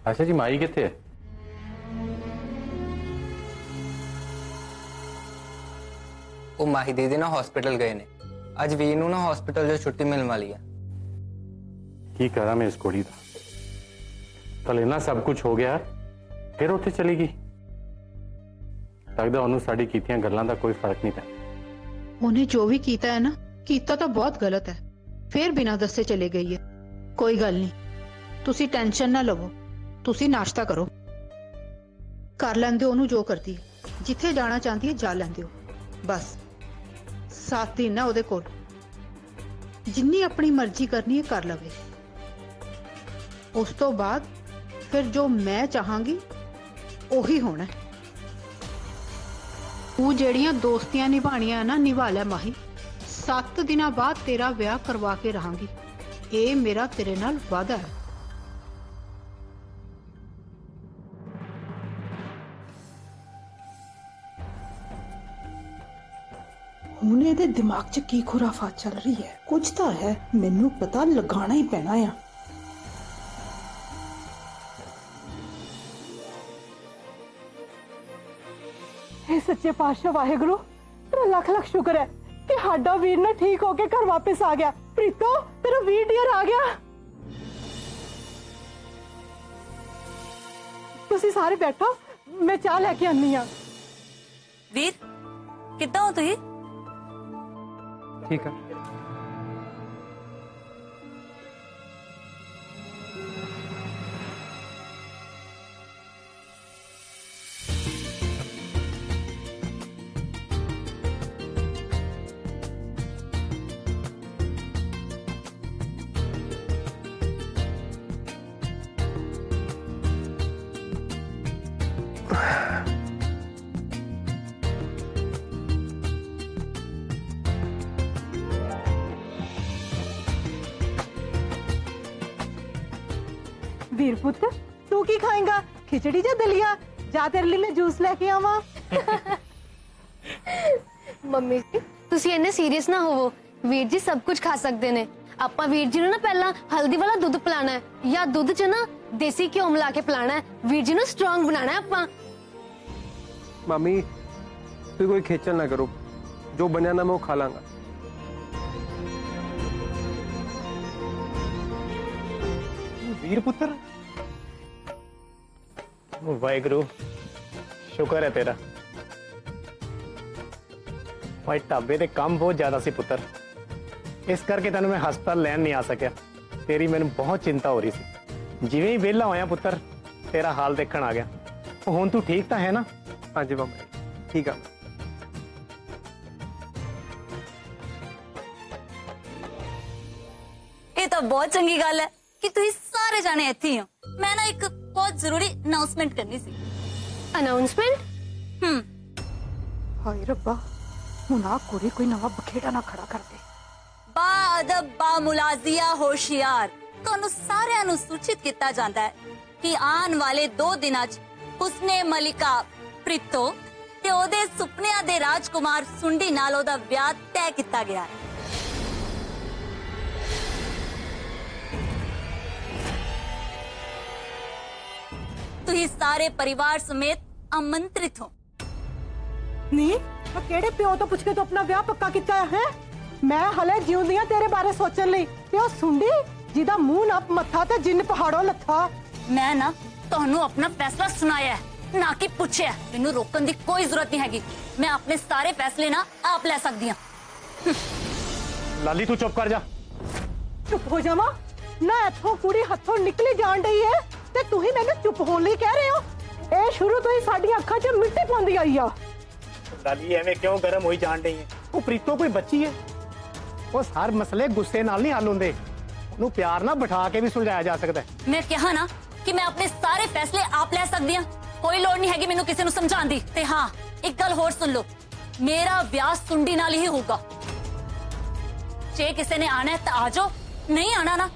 आशा जी माई किथे है? वो माही दीदी ना हॉस्पिटल गए ने। अज वीर नूं ना हॉस्पिटल जो छुट्टी मिलने वाली है। की करा मैं इस कुड़ी दा? कल इन्ना सब कुछ हो गया फिर उत्थे चली गई। लगदा ओनू साडी कीतियां गल्लां दा कोई फर्क नहीं पैंदा। उन्हें जो भी कीता है ना, कीता तो बहुत गलत है। फिर बिना दसे चले गई है। कोई गल नहीं, तुसी टेंशन ना लवो। तुसी नाश्ता करो, कर लैंदे ओनू जो करदी है। जिथे जाना चाहती है जा लैंदे हो। बस 7 दिन ना ओदे कोल, जिन्नी अपनी मर्जी करनी है कर लवे। उस तो बाद फिर जो मैं चाहांगी ओही होना है। तू जेड़ियां दोस्तियां निभानियां ना निभा लै माही। 7 दिना बाद तेरा ब्याह करवा के रहांगी। ये मेरा तेरे नाल वादा है। ਹੁਣ ਇਹਦੇ ਦਿਮਾਗ 'ਚ ਕੀ ਖੁਰਾਫਾਤ ਚੱਲ ਰਹੀ ਹੈ? ਕੁਝ ਤਾਂ ਹੈ, ਮੈਨੂੰ ਪਤਾ ਲਗਾਉਣਾ ਹੀ ਪੈਣਾ ਆ। हे सच्चे पातशाह वाहेगुरु, तेरा लख लख शुक्र है कि साडा वीर ना ठीक होके घर वापस आ गया। प्रीतो, तेरा वीर डियर आ गया। तुसी सारे बैठो, मैं चाह लेके आनी आ। वीर कितना हो तुही? ठीक है। वीर पुत्र, तू की खाएगा? खिचड़ी या दलिया? जा तेरे लिए मैं जूस लेके आवा। ਮੰਮੀ ਜੀ ਤੁਸੀਂ ਇੰਨੇ ਸੀਰੀਅਸ ਨਾ ਹੋਵੋ। ਵੀਰ ਜੀ ਸਭ ਕੁਝ ਖਾ ਸਕਦੇ ਨੇ। ਆਪਾਂ ਵੀਰ ਜੀ ਨੂੰ ਨਾ ਪਹਿਲਾਂ ਹਲਦੀ ਵਾਲਾ ਦੁੱਧ ਪਿਲਾਣਾ ਹੈ ਜਾਂ ਦੁੱਧ 'ਚ ਨਾ ਦੇਸੀ ਘਿਓ ਮਿਲਾ ਕੇ ਪਿਲਾਣਾ ਹੈ। ਵੀਰ ਜੀ ਨੂੰ ਸਟਰੋਂਗ ਬਣਾਣਾ ਹੈ ਆਪਾਂ। मम्मी तू कोई खेचल ना करो, जो बनया ना मैं वो खा लांगा। वीर पुत्र, वाहेगुरु शुक्र है तेरा। भाई ढाबे ते काम बहुत ज्यादा सी पुत्र, इस करके तेन मैं हस्पताल लैन नहीं आ सकिया। तेरी मैनू बहुत चिंता हो रही सी। जिवें ही वेला होया पुत्र तेरा हाल देखण आ गया। हुण तू ठीक तो है ना? हाँ जी मामा जी, ठीक है। ये तो बहुत चंगी गल है कि तुही सारे जाने इत्थे ही हो। मैं ना एक बहुत जरूरी अनाउंसमेंट करनी सी। अनाउंसमेंट? ਹਾਏ ਰੱਬਾ, ਹੁਣ ਆ ਕੁੜੀ ਕੋਈ ਨਵਾਂ ਬਖੇੜਾ ਨਾ ਖੜਾ ਕਰ ਦੇ। बा अदब बा मुलाजिया होशियार ਤੁਹਾਨੂੰ ਸਾਰਿਆਂ ਨੂੰ ਸੂਚਿਤ ਕੀਤਾ ਜਾਂਦਾ ਹੈ ਕਿ ਆਉਣ ਵਾਲੇ 2 ਦਿਨਾਂ 'ਚ ਹੁਸਨੇ ਮਲਿਕਾ ਪ੍ਰੀਤੋ ਤੇ ਉਹਦੇ ਸੁਪਨਿਆਂ ਦੇ ਰਾਜਕੁਮਾਰ ਸੁੰਡੀ ਨਾਲ ਉਹਦਾ ਵਿਆਹ ਤੈਅ ਕੀਤਾ ਗਿਆ ਹੈ। ਤੁਸੀਂ ਸਾਰੇ ਪਰਿਵਾਰ ਸਮੇਤ ਆਮੰਤਰਿਤ ਹੋ। ਨੀ ਮੈਂ ਕਿਹੜੇ ਪਿਓ ਤੋਂ ਪੁੱਛ ਕੇ ਤੂੰ ਆਪਣਾ ਵਿਆਹ ਪੱਕਾ ਕੀਤਾ ਹੈ? ਮੈਂ ਹਲੇ ਜਿਉਂਦੀਆਂ ਤੇਰੇ ਬਾਰੇ ਸੋਚਣ ਲਈ ਤੇ ਉਹ ਸੁੰਡੀ ਜਿਹਦਾ ਮੂੰਹ ਨੱਪ ਮੱਥਾ ਤੇ ਜਿੰਨ ਪਹਾੜੋਂ ਲੱਥਾ। ਮੈਂ ਨਾ ਤੁਹਾਨੂੰ ਆਪਣਾ ਫੈਸਲਾ ਸੁਣਾਇਆ ਹੈ, ਨਾ ਕਿ ਪੁੱਛਿਆ। ਮੈਨੂੰ ਰੋਕਣ ਦੀ ਕੋਈ ਜ਼ਰੂਰਤ ਨਹੀਂ ਹੈਗੀ। ਮੈਂ ਆਪਣੇ ਸਾਰੇ ਫੈਸਲੇ ਨਾ ਆਪ ਲੈ ਸਕਦੀ ਹਾਂ। लाली तू चुप कर जा। ਚੁੱਪ ਹੋ ਜਾਵਾਂ ਨਾ? ਇੱਥੋਂ ਕੁੜੀ ਹੱਥੋਂ ਨਿਕਲੀ ਜਾਣ ਡਈ ਹੈ ਤੇ ਤੁਸੀਂ ਮੈਨੂੰ ਚੁੱਪ ਹੋਣ ਲਈ ਕਹਿ ਰਹੇ ਹੋ? ਇਹ ਸ਼ੁਰੂ ਤੋਂ ਹੀ ਸਾਡੀਆਂ ਅੱਖਾਂ 'ਚ ਮਿੱਟੀ ਪਾਉਂਦੀ ਆਈ ਆ। लाली एवें क्यों गर्म होई जान रही है? वो प्रीतो कोई बच्ची है। वो हर मसले गुस्से नाल नहीं हल होंदे। ਉਹਨੂੰ ਪਿਆਰ ਨਾਲ ਬਿਠਾ ਕੇ ਵੀ ਸੁਲਝਾਇਆ ਜਾ ਸਕਦਾ ਹੈ। ਮੈਂ ਕਿਹਾ ਨਾ ਕਿ ਮੈਂ ਆਪਣੇ ਸਾਰੇ ਫੈਸਲੇ ਆਪ ਲੈ ਸਕਦੀ ਹਾਂ। ਕੋਈ ਲੋੜ ਨਹੀਂ ਹੈਗੀ ਮੈਨੂੰ ਕਿਸੇ ਨੂੰ ਸਮਝਾਉਣ ਦੀ। ਤੇ ਹਾਂ, ਇੱਕ ਗੱਲ ਹੋਰ ਸੁਣ ਲਓ, ਮੇਰਾ ਵਿਆਹ ਸੁੰਡੀ ਨਾਲ ਹੀ ਹੋਊਗਾ। ਜੇ ਕਿਸੇ ਨੇ ਆਣਾ ਹੈ ਤਾਂ ਆ ਜਾਓ, ਨਹੀਂ ਆਣਾ ਨਾ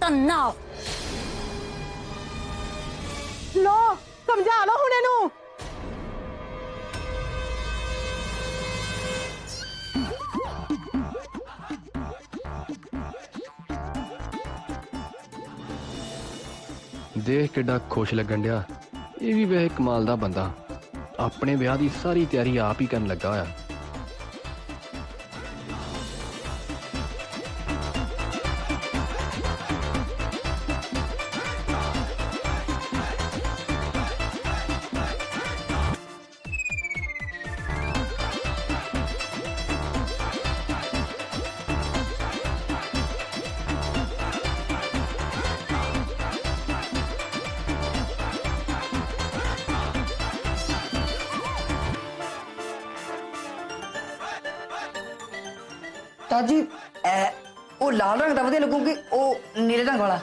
ਤਾਂ ਨਾ ਆਓ। ਲੋ ਸਮਝਾ ਲਓ ਹੁਣ ਇਹਨੂੰ। देख किड्डा खुश लगन डिया। ये भी वैसे कमाल दा बंदा, अपने ब्याह की सारी तैयारी आप ही करन लगा होया। ताजी वो लाल रंग का वधिया लगूगी, वो नीले रंग वाला?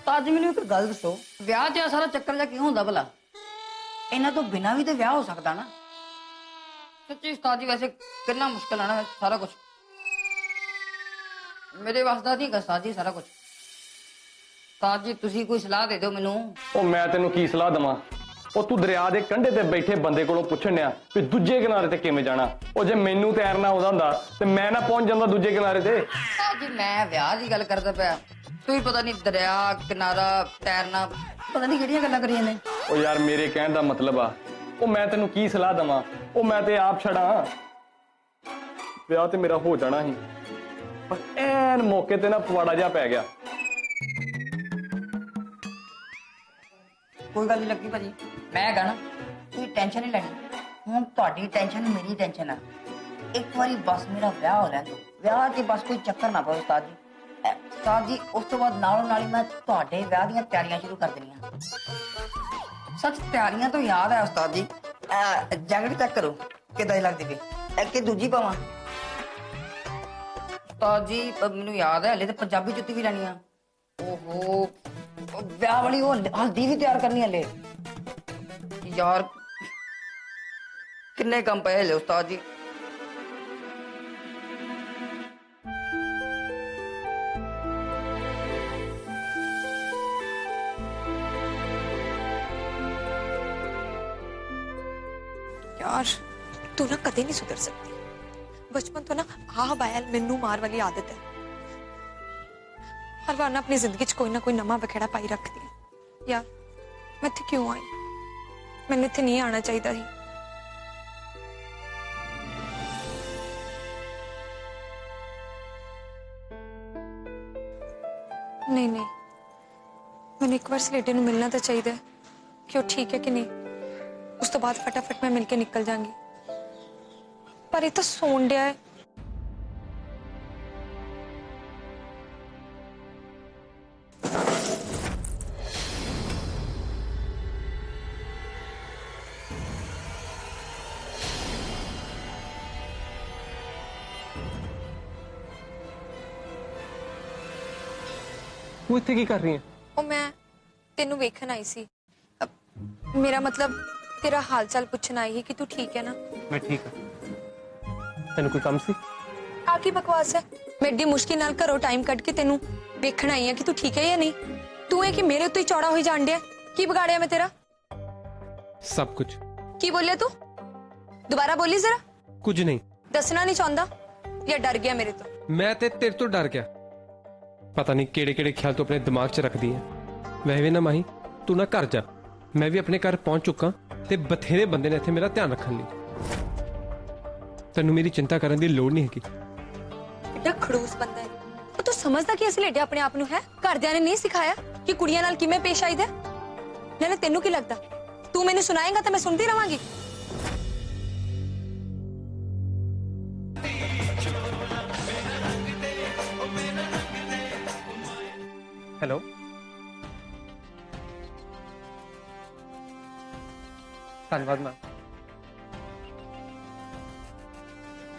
ताजी मैनू एक गल दसो, विआह च सारा चक्कर जा क्यों होंदा भला? इन्हां तो बिना भी तो विआह हो सकदा ना। सच्ची उस्ताद जी वैसे कितना मुश्किल है ना सारा कुछ, मेरे वास्ते नहीं कर उस्ताद जी सारा कुछ। उस्ताद जी तुसी कोई सलाह दे दो मैनू। ओ मैं तेनू की सलाह दवां? ओ तू दरिया दे कंढे ते बैठे बंदे कोलों पुछण डिया कि दूजे किनारे ते किवें जाना। ओ जे मैनू तैरना आउंदा हुंदा ते मैं ना पहुंच जांदा दूजे किनारे ते। उस्ताद जी मैं विआह दी गल करदा पिया, तुसीं पता नहीं दरिया किनारा तैरना पता नहीं किहड़ियां गल्लां करी जांदे। ओ यार मेरे कहण दा मतलब आ, ओ मैं तेनू की सलाह दवां? ओ मैं ते आप छड़ा, विआह ते मेरा हो जाना ही, पर ऐन मौके ते ना पवाड़ा जा पै गया। कोई गल नहीं लगी भाजी, मैं कहना तुसीं टेंशन नहीं लैनी, हुण तुहाडी टेंशन मेरी टेंशन है। एक बारी बस मेरा विआह हो लैण दो, विआह च बस कोई चक्कर ना पवे उस्ताद जी। उस्ताद जी उस तो बाद नालों नाल ही मैं तुहाडे विआह दीयां तैयारियां शुरू कर देनियां। सच तैयारियां तो याद है उस्ताद जी, जैकेट चेक करो किदां दी लगदी पई, कि दूजी पावां? उस्ताद जी मैनू याद है हले तो पंजाबी जुत्ती भी लैनी आ। ओहो विआह वाली वो हल्दी भी तैयार करनी हले यार, किन्ने काम पे हले उस्ताद जी। यार तू ना कदे नहीं सुधर सकती, बचपन तो ना हाँ बायल मैनू मार वाली आदत है, हर बार ना अपनी जिंदगी च कोई ना कोई नवा बखेड़ा पाई रखती है। यार मैं इत्थे क्यों आई, मैंने इत्थे नहीं आना चाहिए ही। नहीं नहीं मैंने एक बार स्लेटे नू मिलना तो चाहिए कि वो ठीक है कि नहीं, उस तो बाद फटाफट मैं मिलके निकल जाऊंगी, पर ये तो सोन डिया है। तू इत्थे की कर रही है? ओ मैं तेनू वेखन आई सी, मेरा मतलब तेरा हाल चाल पूछन आई ही कि तू ठीक है ना। मैं ठीक है, तेनू कोई काम सी? आकी बकवास है, मैं एडी मुश्किल नाल घरों टाइम कट के तेनू वेखन आई है कि तू ठीक है या नहीं। तू है कि मेरे उत्ते ही चौड़ा होई जान डिया, की बिगाड़िया मैं तेरा? सब कुछ। की बोलिया तू? दोबारा बोली जरा। कुछ नहीं। दसना नहीं चाहता या डर गया मेरे तो? मैं ते तेरे तो डर गया, पता नहीं केड़े केड़े ख्याल तो अपने दिमाग च रख दी है। वैसे ना माही तू ना घर जा, मैं भी अपने घर पहुंच चुका ते बथेरे बंदे ने इत्थे मेरा ध्यान रखने लई, तेनू मेरी चिंता करने की लोड़ नहीं है। एडा खड़ूस बंदा है वो, तू समझदा कि असली लेडे अपने आप नू है? घरदियां ने नहीं सिखाया कि कुड़ियां नाल किवें पेश आईदा? नाले तेनू की लगदा तू मैनू सुनाएगा तो मैं सुनती रहांगी? हेलो धन्यवाद मैम।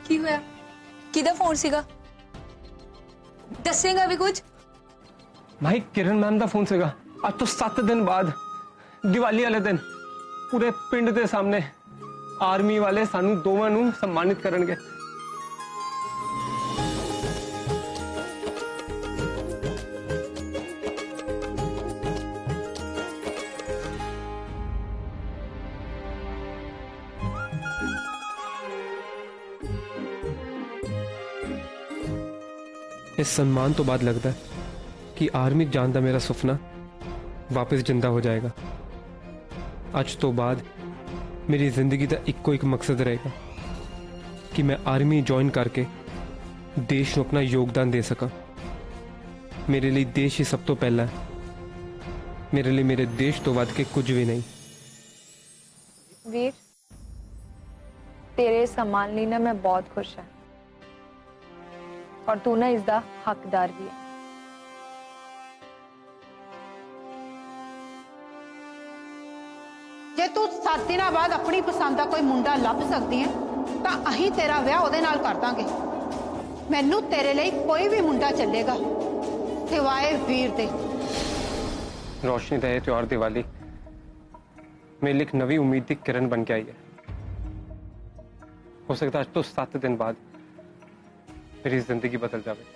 की होया? किदा फोन सीगा? दसेगा भी कुछ? भाई किरण मैम का फोन सीगा। आज तो 7 दिन बाद दिवाली वाले दिन पूरे पिंड के सामने आर्मी वाले सानू दोवां नू सम्मानित करनगे। इस सम्मान तो बाद लगता है कि आर्मी जान दा मेरा सुपना वापस जिंदा हो जाएगा। आज तो बाद मेरी जिंदगी का इक्को एक मकसद रहेगा कि मैं आर्मी ज्वाइन करके देश को अपना योगदान दे सका। मेरे लिए देश ही सब तो पहला है। मेरे लिए मेरे देश तो वध के कुछ भी नहीं। वीर, तेरे सम्मान ਲਈ ਨਾ मैं बहुत खुश ਹਾਂ और तू ना इसका हकदार भी है। ਜੇ ਤੂੰ 7 ਦਿਨਾਂ ਬਾਅਦ ਆਪਣੀ ਪਸੰਦ ਦਾ ਕੋਈ ਮੁੰਡਾ ਲੱਭ ਸਕਦੀ ਹੈ ਤਾਂ ਅਸੀਂ ਤੇਰਾ ਵਿਆਹ ਉਹਦੇ ਨਾਲ ਕਰ ਦਾਂਗੇ। ਮੈਨੂੰ ਤੇਰੇ ਲਈ ਕੋਈ ਵੀ ਮੁੰਡਾ ਚੱਲੇਗਾ ਸਿਵਾਏ ਵੀਰ ਦੇ। रोशनी का यह त्योहार दिवाली मेरे लिए एक नवी उम्मीद की किरण बन के आई है। हो सकता है आज तो 7 दिन बाद मेरी जिंदगी बदल जाए।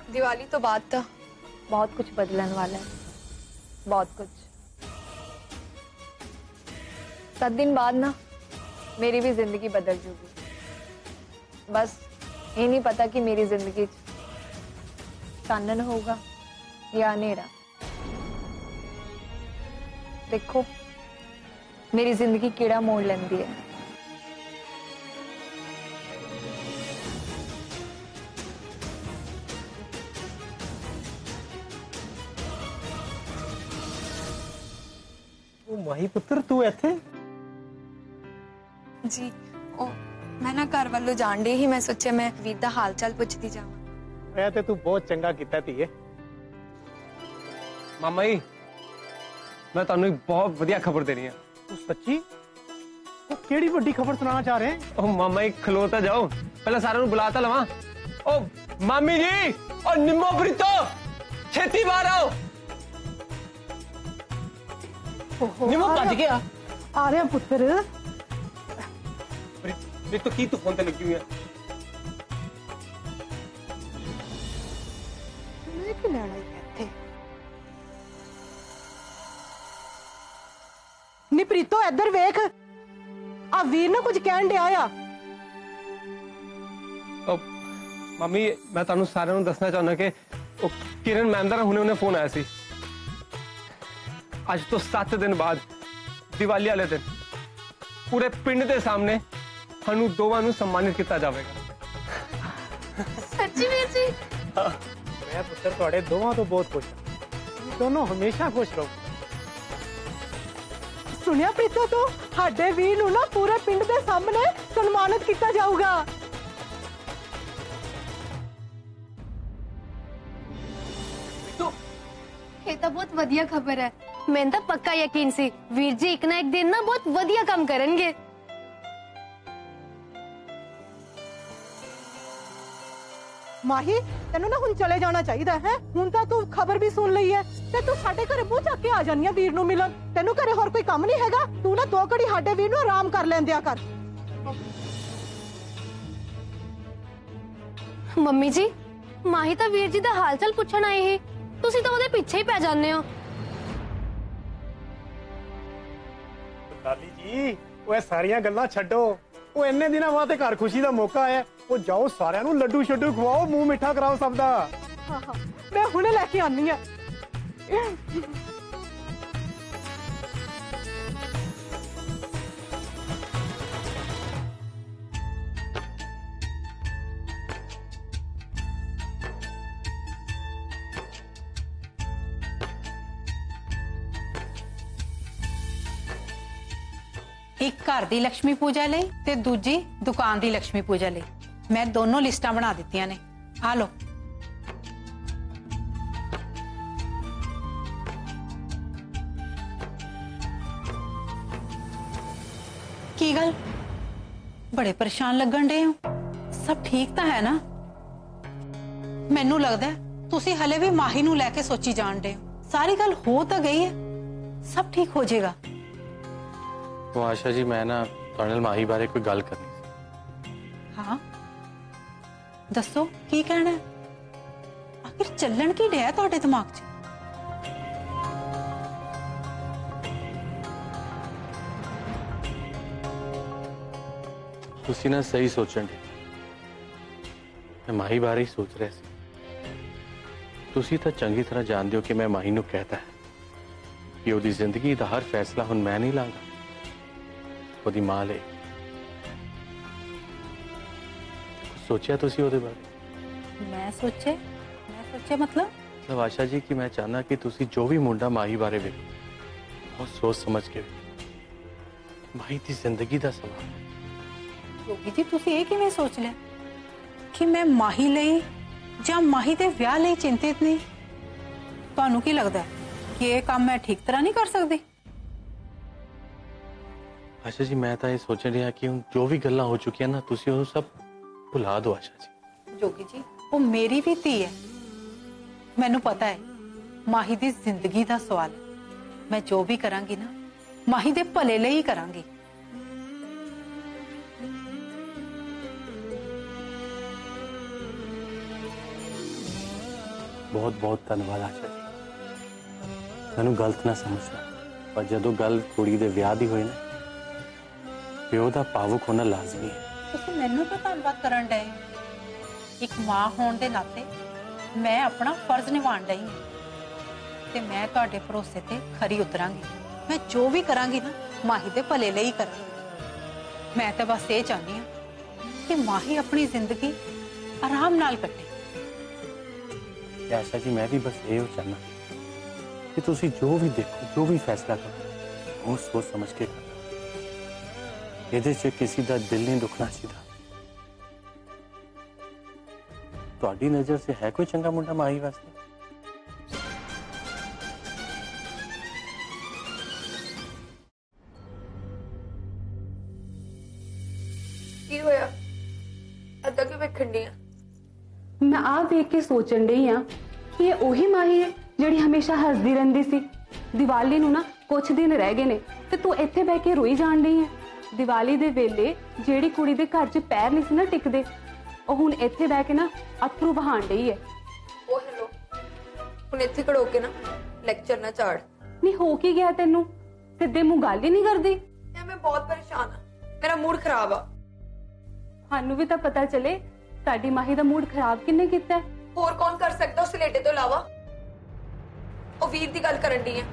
दिवाली तो बाद तो बहुत कुछ बदलने वाला है, बहुत कुछ। 7 दिन बाद ना मेरी भी जिंदगी बदल जूगी। बस ये नहीं पता कि मेरी जिंदगी चानन होगा या अंधेरा। देखो मेरी जिंदगी केड़ा मोड़ लेंदी है। माही पुत्र तू इथे? जी ओ मैं ना घर वालों जान डे ही मैं सोचा मैं वीर दा हाल चाल पुछदी जावां। मैं ते तू बहुत चंगा कीता धीए। मामा जी मैं ਤੁਹਾਨੂੰ एक बहुत बढ़िया खबर देनी है। तू सच्ची? तू केड़ी बड़ी खबर सुनाना चाह रहे हैं? ओ मामा जी खलोता जाओ, पहले सारे बुलाता लवा। ओ मामी जी और निम्मो प्रीतो छेती बाहर आओ। निम्मो भज गया। आ रहा पुत्र। प्रीतो की तू फोन ते लगी हुई है? कि लेना ही थे। नी प्रीतो इधर वेख, आ वीर ना कुछ कहन दिया आ। मामी मैं ਤੁਹਾਨੂੰ ਸਾਰਿਆਂ ਨੂੰ ਦੱਸਣਾ ਚਾਹੁੰਦਾ ਕਿ ਉਹ ਕਿਰਨ ਮੈਮ ਦਾ ਹੁਣੇ ਫੋਨ ਆਇਆ ਸੀ। ਅੱਜ ਤੋਂ 7 ਦਿਨ ਬਾਅਦ ਦੀਵਾਲੀ ਵਾਲੇ ਦਿਨ ਪੂਰੇ ਪਿੰਡ ਦੇ ਸਾਹਮਣੇ ਸਾਨੂੰ ਦੋਵਾਂ ਨੂੰ ਸਨਮਾਨਿਤ ਕੀਤਾ ਜਾਵੇਗਾ। सच्ची वीर जी? मैं पुत्र थोड़े दोवां तो बहुत खुश हूं। दोनों हमेशा खुश रहो। सुनिया प्रीतो तू साडे वीर नूं ना पूरे पिंड दे सामने सन्मानित किया जाऊगा। ये तो बहुत वधिया खबर है। मैंने तो पक्का यकीन सी वीर जी एक ना एक दिन ना बहुत वधिया काम करेंगे। माही तेनू ना हुण चले जाना चाहिए है। हुण तां तू खबर भी सुन लई है ते तू साडे घरे मुंह चक के आ जानी है वीर नूं मिलन। तेनू घरे होर कोई काम नहीं हैगा? तू ना 2 घड़ी साडे वीर नूं आराम कर लैंदिया कर। मम्मी जी माही तो वीर जी दा हाल चाल पुछण आए ही, तुसी तो ओदे पीछे ही पै जाने हो। लाली जी वो सारियां गल्लां छड्डो। वो इन्ने दिनों बाद घर खुशी का मौका आया। वो जाओ सारियां नूं लड्डू शड्डू खवाओ, मुंह मिठा कराओ सब दा। हाँ मैं हुणे लैके आनी है। एक घर दी लक्ष्मी पूजा लई ते दूजी दुकान दी लक्ष्मी पूजा लई मैं दोनों लिस्टां बना दित्तियां ने। आ लो। की गल बड़े परेशान लगन डे हो? सब ठीक तो है ना? मैनू लगदा है तुसी हले भी माही नू लैके सोची जान डे हो। सारी गल हो तो गई है, सब ठीक हो जाएगा। तो आशा जी मैं ना तुहाडे नाल माही बारे कोई गल करनी सी। हाँ दसो की कहना है? आखिर चलन की डया तुहाडे दिमाग च? तुसी ना सही सोचण दे। मैं माही बारे ही सोच रहा सी। ਤੁਸੀਂ ਤਾਂ ਚੰਗੀ ਤਰ੍ਹਾਂ ਜਾਣਦੇ ਹੋ ਕਿ ਮੈਂ ਮਾਹੀ ਨੂੰ ਕਹਿਤਾ ਹੈ ਕਿ ਉਹਦੀ ਜ਼ਿੰਦਗੀ ਦਾ ਹਰ ਫੈਸਲਾ ਹੁਣ ਮੈਂ ਨਹੀਂ ਲਾਂਗਾ, ਉਹਦੀ ਮਾਂ ਲਈ। ਸੋਚਿਆ ਤੁਸੀਂ ਉਹਦੇ ਬਾਰੇ? ਮੈਂ ਸੋਚਿਆ ਮਤਲਬ ਆਸ਼ਾ ਜੀ ਕਿ ਮੈਂ ਚਾਹਨਾ ਕਿ ਤੁਸੀਂ ਜੋ ਵੀ ਮੁੰਡਾ ਮਾਹੀ ਬਾਰੇ ਵੇਖੋ ਬਹੁਤ ਸੋਚ ਸਮਝ ਕੇ ਵੇਖੋ। ਮਾਹੀ ਦੀ ਜ਼ਿੰਦਗੀ ਦਾ ਸਵਾਲ ਹੈ। ਜੋਗੀ ਜੀ ਤੁਸੀਂ ਇਹ ਕਿਵੇਂ ਸੋਚ ਲਿਆ ਕਿ ਮੈਂ ਮਾਹੀ ਲਈ ਜਾਂ ਮਾਹੀ ਦੇ ਵਿਆਹ ਲਈ ਚਿੰਤਿਤ ਨਹੀਂ? ਤੁਹਾਨੂੰ ਕੀ ਲੱਗਦਾ ਕਿ ਇਹ ਕੰਮ ਮੈਂ ਠੀਕ ਤਰ੍ਹਾਂ ਨਹੀਂ ਕਰ ਸਕਦੀ? ਆਸ਼ਾ ਜੀ ਮੈਂ ਤਾਂ ਇਹ ਸੋਚ ਰਿਹਾ ਕਿ ਹੁਣ ਜੋ ਵੀ ਗੱਲਾਂ ਹੋ ਚੁੱਕੀਆਂ ਨਾ ਤੁਸੀਂ ਉਹ ਸਭ ਭੁਲਾ ਦਿਓ ਆਸ਼ਾ ਜੀ। ਜੋਗੀ ਜੀ ਉਹ ਮੇਰੀ ਵੀ ਧੀ ਹੈ, ਮੈਨੂੰ ਪਤਾ ਹੈ ਮਾਹੀ ਦੀ ਜ਼ਿੰਦਗੀ ਦਾ ਸਵਾਲ ਹੈ। ਮੈਂ ਜੋ ਵੀ ਕਰਾਂਗੀ ਨਾ ਮਾਹੀ ਦੇ ਭਲੇ ਲਈ ਹੀ ਕਰਾਂਗੀ। ਬਹੁਤ ਬਹੁਤ ਧੰਨਵਾਦ ਆਸ਼ਾ ਜੀ। ਮੈਨੂੰ ਗਲਤ ਨਾ ਸਮਝਣਾ, ਪਰ ਜਦੋਂ ਗੱਲ ਕੁੜੀ ਦੇ ਵਿਆਹ ਦੀ ਹੋਈ ਨਾ ਪਿਓ ਦਾ ਭਾਵੁਕ ਹੋਣਾ ਲਾਜ਼ਮੀ ਹੈ। ਤੁਸੀਂ ਮੈਨੂੰ ਤਾਂ ਧੰਨਵਾਦ ਕਰਨ ਡਏ। ਇੱਕ ਮਾਂ ਹੋਣ ਦੇ ਨਾਤੇ ਮੈਂ ਆਪਣਾ ਫਰਜ਼ ਨਿਭਾਉਣ ਡਈ ਹਾਂ ਤੇ ਮੈਂ ਤੁਹਾਡੇ ਭਰੋਸੇ ਤੇ ਖਰੀ ਉਤਰਾਂਗੀ। ਮੈਂ ਜੋ ਵੀ ਕਰਾਂਗੀ ਨਾ ਮਾਹੀ ਦੇ ਭਲੇ ਲਈ ਕਰਾਂਗੀ। ਮੈਂ ਤਾਂ ਬਸ ਇਹ ਚਾਹੁੰਦੀ ਹਾਂ ਕਿ ਮਾਹੀ ਆਪਣੀ ਜ਼ਿੰਦਗੀ ਆਰਾਮ ਨਾਲ ਕੱਟੇ। ਆਸ਼ਾ ਜੀ ਮੈਂ ਵੀ ਬਸ ਇਹ ਚਾਹਨਾ ਕਿ ਤੁਸੀਂ ਜੋ ਵੀ ਦੇਖੋ, ਜੋ ਵੀ ਫੈਸਲਾ ਕਰੋ ਉਹ ਸੋਚ ਸਮਝ ਕੇ ਕਰੋ। ਇਹਦੇ 'ਚ ਕਿਸੇ ਦਾ ਦਿਲ ਨਹੀਂ ਦੁਖਣਾ ਚਾਹੀਦਾ। ਤੁਹਾਡੀ ਨਜ਼ਰ 'ਚ ਹੈ ਕੋਈ ਚੰਗਾ ਮੁੰਡਾ ਮਾਹੀ ਵਾਸਤੇ? ਕੀ ਹੋਇਆ ਅੱਧਾ ਕਿਉਂ ਵੇਖਣ ਡਈ ਆ? ਮੈਂ ਆ ਵੇਖ ਕੇ ਸੋਚਣ ਡਈ ਆ ਕਿ ਇਹ ਉਹੀ ਮਾਹੀ ਹੈ ਜਿਹੜੀ ਹਮੇਸ਼ਾ ਹੱਸਦੀ ਰਹਿੰਦੀ ਸੀ। ਦੀਵਾਲੀ ਨੂੰ ਨਾ ਕੁਝ ਦਿਨ ਰਹਿ ਗਏ ਨੇ ਤੇ ਤੂੰ ਇੱਥੇ ਬਹਿ ਕੇ ਰੋਈ ਜਾਣ ਡਈ ਹੈ। ਦੀਵਾਲੀ ਦੇ ਵੇਲੇ ਜਿਹੜੀ ਕੁੜੀ ਦੇ ਘਰ 'ਚ ਪੈਰ ਨਹੀਂ ਸੀ ਨਾ ਟਿਕਦੇ, ਉਹ ਹੁਣ ਇੱਥੇ ਬਹਿ ਕੇ ਨਾ ਅਥਰੂ ਵਹਾਣ ਡਈ ਹੈ। ਉਹ ਹੈਲੋ, ਹੁਣ ਇੱਥੇ ਖੜੋ ਕੇ ਨਾ ਲੈਕਚਰ ਨਾ ਝਾੜ। ਨਹੀਂ ਹੋ ਕੀ ਗਿਆ ਤੈਨੂੰ? ਸਿੱਧੇ ਮੂੰਹ ਗੱਲ ਹੀ ਨਹੀਂ ਕਰਦੀ। ਮੈਂ ਬਹੁਤ ਪਰੇਸ਼ਾਨ ਆ, ਮੇਰਾ ਮੂਡ ਖਰਾਬ ਆ। ਸਾਨੂੰ ਵੀ ਤਾਂ ਪਤਾ ਚੱਲੇ ਸਾਡੀ ਮਾਹੀ ਦਾ ਮੂਡ ਖਰਾਬ ਕਿੰਨੇ ਕੀਤਾ ਹੈ। ਹੋਰ ਕੌਣ ਕਰ ਸਕਦਾ ਉਸ ਲੇਟੇ ਤੋਂ ਇਲਾਵਾ? ਉਹ ਵੀਰ ਦੀ ਗੱਲ ਕਰਨ ਦੀ ਆ।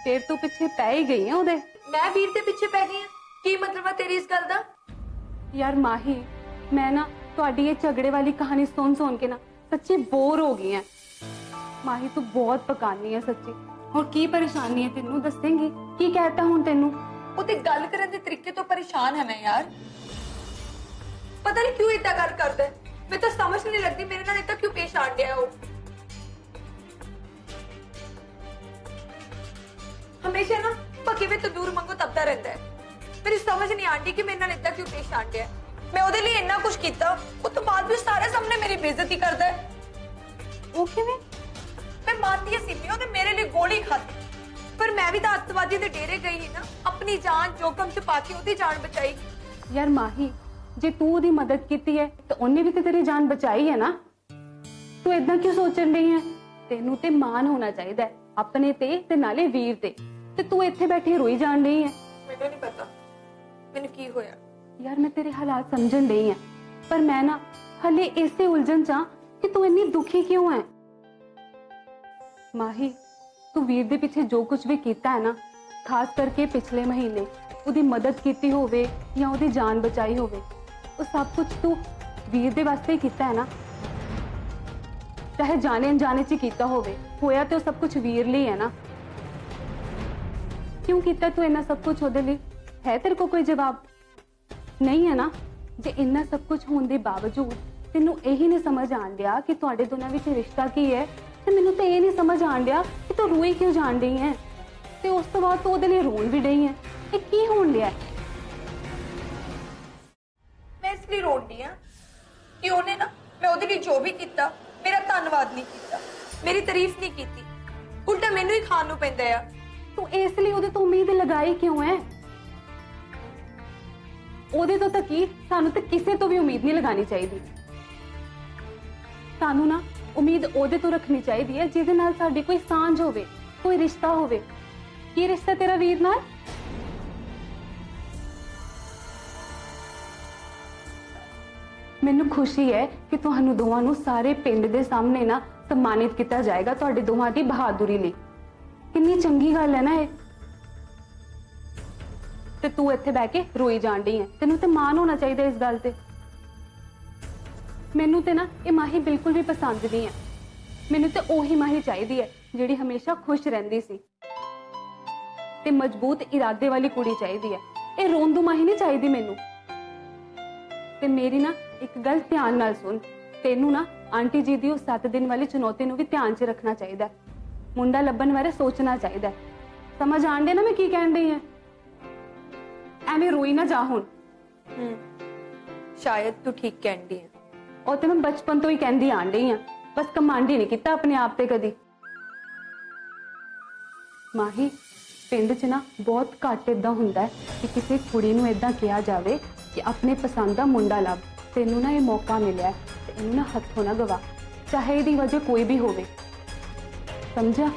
ਫੇਰ ਤੂੰ ਪਿੱਛੇ ਪੈ ਹੀ ਗਈ ਆ ਉਹਦੇ। ਮੈਂ ਵੀਰ ਦੇ ਪਿੱਛੇ ਪੈ ਗਈ ਆ? ਕੀ ਮਤਲਬ ਆ ਤੇਰੀ ਇਸ ਗੱਲ ਦਾ? ਯਾਰ ਮਾਹੀ, ਮੈਂ ਨਾ ਤੁਹਾਡੀ ਇਹ ਝਗੜੇ ਵਾਲੀ ਕਹਾਣੀ ਸੁਣ ਕੇ ਨਾ ਸੱਚੀ ਬੋਰ ਹੋ ਗਈ ਆ। ਮਾਹੀ ਤੂੰ ਬਹੁਤ ਪਕਾਨੀ ਹੈ ਸੱਚੀ। ਹੋਰ ਕੀ ਪਰੇਸ਼ਾਨੀ ਹੈ ਤੈਨੂੰ, ਦੱਸੇਂਗੀ? ਕੀ ਕਹਿਤਾ ਹੁਣ ਤੈਨੂੰ? ਉਹ ਤੇ ਗੱਲ ਕਰਨ ਦੇ ਤਰੀਕੇ ਤੋਂ ਪਰੇਸ਼ਾਨ ਹੈ ਮੈਂ ਯਾਰ। ਪਤਾ ਨਹੀਂ ਕਿਉਂ ਇਦਾਂ ਗੱਲ ਕਰਦਾ ਹੈ। मैं तो समझ नहीं लगती मेरे नाल इतना क्यों पेश आन गया हो। हमेशा ना पक्के में तंदूर मंगो तबदा रहता है। मेरी समझ नहीं आती कि मेरे नाल इतना क्यों पेश आन गया। मैं ओदे लिए इतना कुछ कीता, उस तो बाद भी सारे सामने मेरी बेइज्जती करदा है। ओ किवें? मैं मानती है सिमी ओदे मेरे लिए गोली खाती, पर मैं भी तो अत्तवादी दे डेरे गई ही ना, अपनी जान जोखम च पा के ओदी जान बचाई। यार माही, जे तू ओदी मदद कीती है तो उन्हें भी तो तेरी जान बचाई है ना। तू इतना क्यों सोचन रही है? तेनू ते मान होना चाहिए अपने ते नाले वीर ते तू इत्थे बैठी रोई जान रही है। मैनू नहीं पता मैनू की होया। यार मैं तेरे हालात समझन रही है, पर मैं ना हले इसे उलझन चा कि तू इतनी दुखी क्यों है। माही, तू वीर दे पीछे जो कुछ भी कीता है ना, खास करके पिछले महीने उदी मदद कीती होवे या उदी जान बचाई होवे, वो सब कुछ तू वीर दे वास्ते ही कीता है ना। चाहे जाने अनजाने च कीता होवे, होया तो सब कुछ वीर लिए है ना। क्यों कीता तू इन्ना सब कुछ ओदे लिए? है तेरे को कोई जवाब? नहीं है ना। जे इन्ना सब कुछ होने के बावजूद तेनू यही नहीं समझ आन दिया कि तुहाडे दोनों विच रिश्ता की है, ते मैनू तो ये नहीं समझ आन दिया कि तू रोई क्यों जान रही है, ते उस तो बाद तू ओदे लिए रोन भी रही है। ये की होन लिया? मैं इसलिए रोन दी हां कि उन्हें ना मैं ओदे लिए जो भी कीता मेरा धन्नवाद नहीं कीता, मेरी तारीफ नहीं कीती, उल्टा मैनू ही खान नू पैंदा है। तू इसलिए ओदे तो उम्मीद लगाई क्यों है? ओदे तो तक ही सानू तो किसी तो भी उम्मीद नहीं लगानी चाहिए। सानू ना उम्मीद ओदे तो रखनी चाहिए है जिहदे नाल साडी कोई सांझ होवे, कोई रिश्ता होवे। की रिश्ता तेरा वीर नाल? ਮੈਨੂੰ ਖੁਸ਼ੀ ਹੈ ਕਿ ਤੁਹਾਨੂੰ ਦੋਵਾਂ ਨੂੰ ਸਾਰੇ ਪਿੰਡ ਦੇ ਸਾਹਮਣੇ ਨਾ ਸਨਮਾਨਿਤ ਕੀਤਾ ਜਾਏਗਾ ਤੁਹਾਡੇ ਦੋਵਾਂ ਦੀ ਬਹਾਦਰੀ ਲਈ। ਕਿੰਨੀ ਚੰਗੀ ਗੱਲ ਹੈ ਨਾ ਇਹ। ਤੇ ਤੂੰ ਇੱਥੇ ਬਹਿ ਕੇ ਰੋਈ ਜਾਣ ਡਈ ਹੈ, ਤੈਨੂੰ ਤੇ ਮਾਣ ਹੋਣਾ ਚਾਹੀਦਾ ਇਸ ਗੱਲ ਤੇ। ਮੈਨੂੰ ਤੇ ਨਾ ਇਹ ਮਾਹੀ ਬਿਲਕੁਲ ਵੀ ਪਸੰਦ ਨਹੀਂ ਹੈ। ਮੈਨੂੰ ਤੇ ਉਹੀ ਮਾਹੀ ਚਾਹੀਦੀ ਹੈ ਜਿਹੜੀ ਹਮੇਸ਼ਾ ਖੁਸ਼ ਰਹਿੰਦੀ ਸੀ ਤੇ ਮਜ਼ਬੂਤ ਇਰਾਦੇ ਵਾਲੀ ਕੁੜੀ ਚਾਹੀਦੀ ਹੈ। ਇਹ ਰੋਂਦੂ ਮਾਹੀ ਨਹੀਂ ਚਾਹੀਦੀ ਮੈਨੂੰ। ਤੇ ਮੇਰੀ ਨਾ ਇੱਕ ਗੱਲ ਧਿਆਨ ਨਾਲ ਸੁਣ, ਤੈਨੂੰ ਨਾ ਆਂਟੀ ਜੀ ਦੀ ਉਹ 7 ਦਿਨ ਵਾਲੀ ਚੁਣੌਤੀ ਨੂੰ ਵੀ ਧਿਆਨ 'ਚ ਰੱਖਣਾ ਚਾਹੀਦਾ। ਮੁੰਡਾ ਲੱਭਣ ਬਾਰੇ ਸੋਚਣਾ ਚਾਹੀਦਾ। ਸਮਝ ਆਂਦੇ ਨਾ ਮੈਂ ਕੀ ਕਹਿਣ ਡਈ ਹਾਂ? ਐਵੇਂ ਰੋਈ ਨਾ ਜਾ ਹੁਣ। ਸ਼ਾਇਦ ਤੂੰ ਠੀਕ ਕਹਿੰਦੀ ਹੈ। ਉਹ ਤੇ ਮੈਂ ਬਚਪਨ ਤੋਂ ਹੀ ਕਹਿੰਦੀ ਆਣ ਡਈ ਹਾਂ, ਬਸ ਕਮਾਂਡ ਹੀ ਨਹੀਂ ਕੀਤਾ ਆਪਣੇ ਆਪ ਤੇ ਕਦੀ। ਮਾਹੀ, ਪਿੰਡ 'ਚ ਨਾ ਬਹੁਤ ਘੱਟ ਇਦਾਂ ਹੁੰਦਾ ਹੈ ਕਿ ਕਿਸੇ ਕੁੜੀ ਨੂੰ ਇਦਾਂ ਕਿਹਾ ਜਾਵੇ ਕਿ ਆਪਣੇ ਪਸੰਦ ਦਾ ਮੁੰਡਾ ਲੱਭ। ਤੈਨੂੰ ਨਾ ਇਹ ਮੌਕਾ ਮਿਲਿਆ ਤੇ ਇਹਨੂੰ ਨਾ ਹੱਥੋਂ ਨਾ ਗਵਾ, ਚਾਹੇ ਇਹਦੀ ਵਜ੍ਹਾ ਕੋਈ ਵੀ ਹੋਵੇ, ਸਮਝਿਆ?